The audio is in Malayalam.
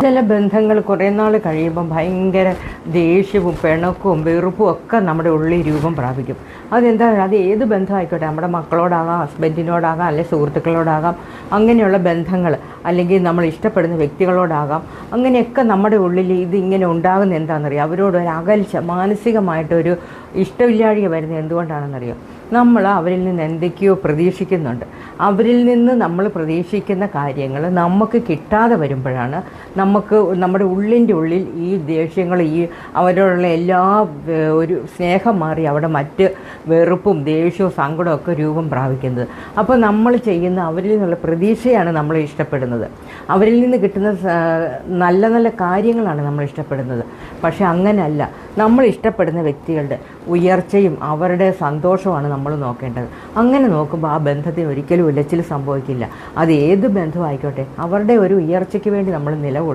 ചില ബന്ധങ്ങൾ കുറേ നാൾ കഴിയുമ്പം ഭയങ്കര ദേഷ്യവും പിണക്കവും വെറുപ്പും ഒക്കെ നമ്മുടെ ഉള്ളിൽ രൂപം പ്രാപിക്കും. അത് ഏത് ബന്ധമായിക്കോട്ടെ, നമ്മുടെ മക്കളോടാകാം, ഹസ്ബൻഡിനോടാകാം, അല്ലെങ്കിൽ സുഹൃത്തുക്കളോടാകാം, അങ്ങനെയുള്ള ബന്ധങ്ങൾ, അല്ലെങ്കിൽ നമ്മൾ ഇഷ്ടപ്പെടുന്ന വ്യക്തികളോടാകാം. അങ്ങനെയൊക്കെ നമ്മുടെ ഉള്ളിൽ ഇതിങ്ങനെ ഉണ്ടാകുന്ന എന്താണെന്നറിയാം, അവരോട് ഒരു അകൽച്ച, മാനസികമായിട്ടൊരു ഇഷ്ടമില്ലാഴിക വരുന്നത് എന്തുകൊണ്ടാണെന്നറിയാം. നമ്മൾ അവരിൽ നിന്ന് എന്തൊക്കെയോ പ്രതീക്ഷിക്കുന്നുണ്ട്. അവരിൽ നിന്ന് നമ്മൾ പ്രതീക്ഷിക്കുന്ന കാര്യങ്ങൾ നമുക്ക് കിട്ടാതെ വരുമ്പോഴാണ് നമുക്ക് നമ്മുടെ ഉള്ളിൻ്റെ ഉള്ളിൽ ഈ ദേഷ്യങ്ങൾ, ഈ അവരോടുള്ള എല്ലാ ഒരു സ്നേഹം മാറി അവിടെ മറ്റ് വെറുപ്പും ദേഷ്യവും സങ്കടവും ഒക്കെ രൂപം പ്രാപിക്കുന്നത്. അപ്പോൾ നമ്മൾ ചെയ്യുന്ന അവരിൽ നിന്നുള്ള പ്രതീക്ഷയാണ് നമ്മൾ ഇഷ്ടപ്പെടുന്നത്. അവരിൽ നിന്ന് കിട്ടുന്ന നല്ല നല്ല കാര്യങ്ങളാണ് നമ്മൾ ഇഷ്ടപ്പെടുന്നത്. പക്ഷെ അങ്ങനെയല്ല, നമ്മൾ ഇഷ്ടപ്പെടുന്ന വ്യക്തികളുടെ ഉയർച്ചയും അവരുടെ സന്തോഷവുമാണ് നമ്മൾ നോക്കേണ്ടത്. അങ്ങനെ നോക്കുമ്പോൾ ആ ബന്ധത്തിന് ഒരിക്കലും ഉലച്ചിൽ സംഭവിക്കില്ല. അത് ഏത് ബന്ധമായിക്കോട്ടെ, അവരുടെ ഒരു ഉയർച്ചയ്ക്ക് വേണ്ടി നമ്മൾ നിലകൊള്ളും.